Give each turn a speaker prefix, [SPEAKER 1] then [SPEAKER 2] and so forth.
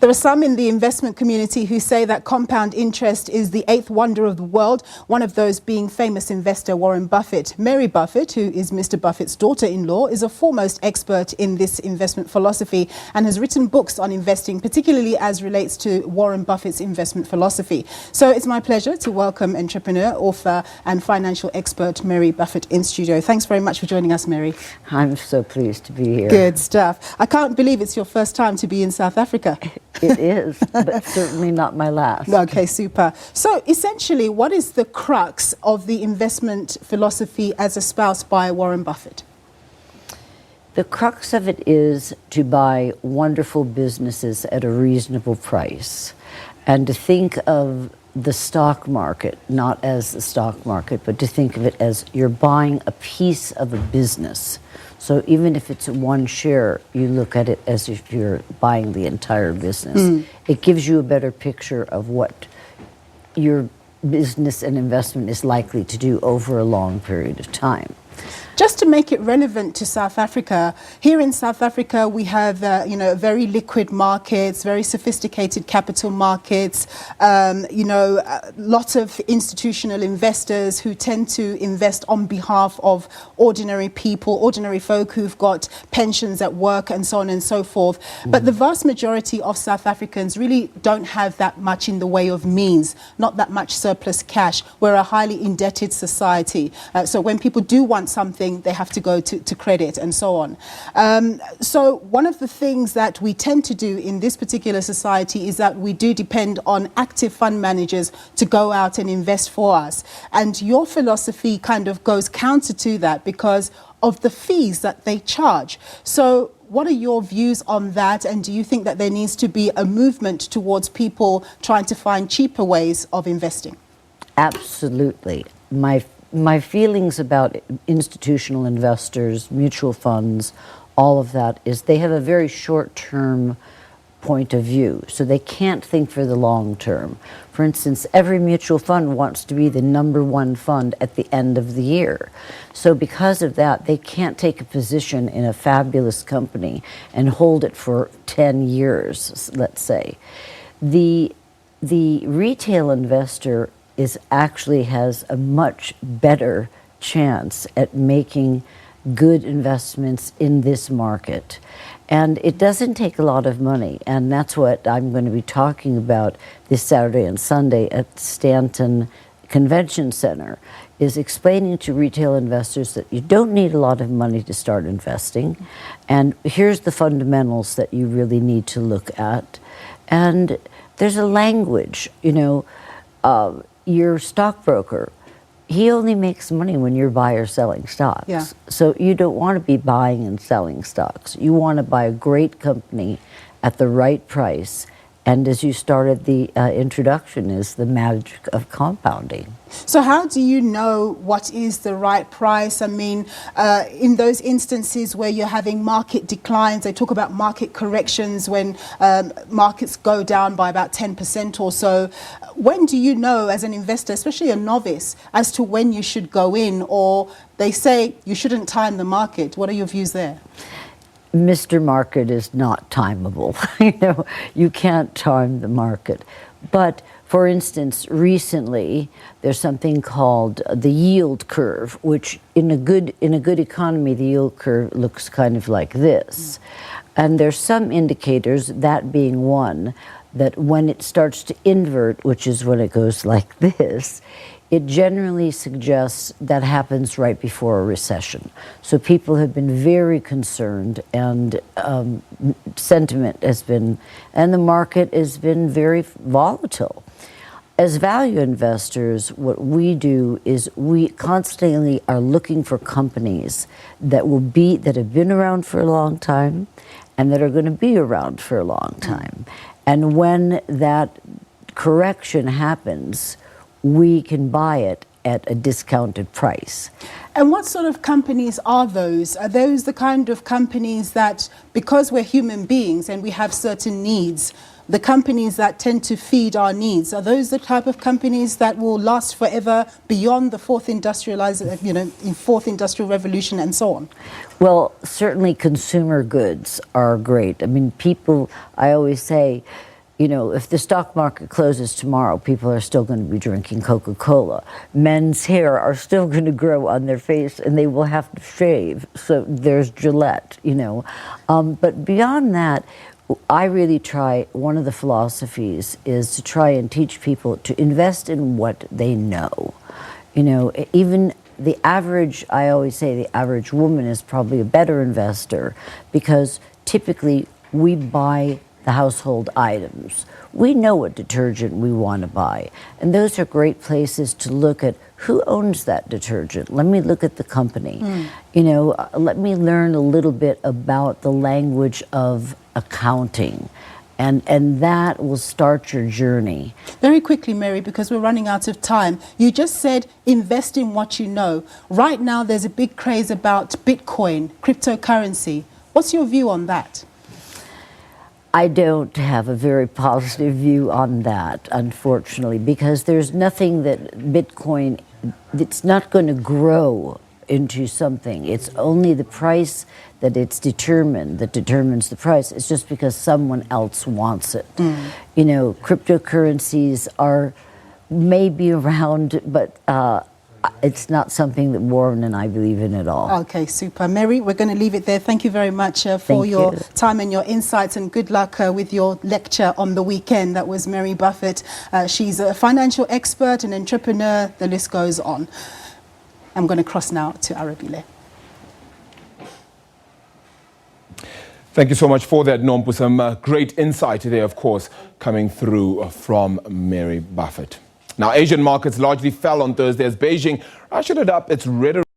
[SPEAKER 1] There are some in the investment community who say that compound interest is the eighth wonder of the world, one of those being famous investor Warren Buffett. Mary Buffett, who is Mr. Buffett's daughter-in-law, is a foremost expert in this investment philosophy and has written books on investing, particularly as relates to Warren Buffett's investment philosophy. So it's my pleasure to welcome entrepreneur, author and financial expert Mary Buffett in studio. Thanks very much for joining us, Mary.
[SPEAKER 2] I'm so pleased to be here.
[SPEAKER 1] Good stuff. I can't believe it's your first time to be in South Africa.
[SPEAKER 2] It is, but certainly not my last.
[SPEAKER 1] Okay, super. So essentially, what is the crux of the investment philosophy as espoused by Warren Buffett?
[SPEAKER 2] The crux of it is to buy wonderful businesses at a reasonable price and to think of the stock market not as the stock market, but to think of it as you're buying a piece of a business. So even if it's one share, you look at it as if you're buying the entire business. It gives you a better picture of what your business and investment is likely to do over a long period of time.
[SPEAKER 1] Just to make it relevant to South Africa, here in South Africa we have very liquid markets, very sophisticated capital markets, lots of institutional investors who tend to invest on behalf of ordinary people, ordinary folk who've got pensions at work and so on and so forth. But the vast majority of South Africans really don't have that much in the way of means, not that much surplus cash. We're a highly indebted society. So when people do want something, they have to go to credit and so on. So one of the things that we tend to do in this particular society is that we do depend on active fund managers to go out and invest for us. And your philosophy kind of goes counter to that because of the fees that they charge. So what are your views on that? And do you think that there needs to be a movement towards people trying to find cheaper ways of investing?
[SPEAKER 2] Absolutely. My feelings about institutional investors, mutual funds, all of that is they have a very short-term point of view, so they can't think for the long term. For instance, every mutual fund wants to be the #1 fund at the end of the year. So because of that, they can't take a position in a fabulous company and hold it for 10 years, let's say. The retail investor has a much better chance at making good investments in this market. And it doesn't take a lot of money, and that's what I'm going to be talking about this Saturday and Sunday at Stanton Convention Center, is explaining to retail investors that you don't need a lot of money to start investing, and here's the fundamentals that you really need to look at. And there's a language, your stockbroker, he only makes money when you're buying or selling stocks.
[SPEAKER 1] Yeah.
[SPEAKER 2] So you don't want to be buying and selling stocks. You want to buy a great company at the right price. And as you started the introduction, is the magic of compounding.
[SPEAKER 1] So how do you know what is the right price? I mean, in those instances where you're having market declines, they talk about market corrections when markets go down by about 10% or so. When do you know as an investor, especially a novice, as to when you should go in? Or they say you shouldn't time the market. What are your views there?
[SPEAKER 2] Mr. Market is not timeable. You can't time the market. But for instance, recently there's something called the yield curve, which in a good economy, the yield curve looks kind of like this. And there's some indicators, that being one, that when it starts to invert, which is when it goes like this, it generally suggests that happens right before a recession. So people have been very concerned, and sentiment has been, and the market has been very volatile. As value investors, what we do is we constantly are looking for companies that have been around for a long time and that are going to be around for a long time. And when that correction happens, we can buy it at a discounted price.
[SPEAKER 1] And what sort of companies are those? Are those the kind of companies that, because we're human beings and we have certain needs, the companies that tend to feed our needs, are those the type of companies that will last forever beyond the fourth industrial revolution and so on?
[SPEAKER 2] Well, certainly consumer goods are great. I mean, I always say, You know, if the stock market closes tomorrow, people are still going to be drinking Coca-Cola. Men's hair are still going to grow on their face, and they will have to shave. So there's Gillette, you know. But beyond that, I really try, one of the philosophies is to try and teach people to invest in what they know. You know, even the average, I always say the average woman is probably a better investor, because typically we buy the household items. We know what detergent we want to buy. And those are great places to look at who owns that detergent. Let me look at the company. You know, let me learn a little bit about the language of accounting. And that will start your journey.
[SPEAKER 1] Very quickly, Mary, because we're running out of time. You just said invest in what you know. Right now, there's a big craze about Bitcoin, cryptocurrency. What's your view on that?
[SPEAKER 2] I don't have a very positive view on that, unfortunately, because there's nothing that Bitcoin, it's not going to grow into something. It's only the price that it's determined that determines the price. It's just because someone else wants it. You know, cryptocurrencies are maybe around, but it's not something that Warren and I believe in at all.
[SPEAKER 1] Okay, super. Mary, we're going to leave it there. Thank you very much for your time and your insights, and good luck with your lecture on the weekend. That was Mary Buffett. She's a financial expert, an entrepreneur. The list goes on. I'm going to cross now to Arabile.
[SPEAKER 3] Thank you so much for that, Nompu. Some great insight there, of course, coming through from Mary Buffett. Now, Asian markets largely fell on Thursday as Beijing ratcheted up its rhetoric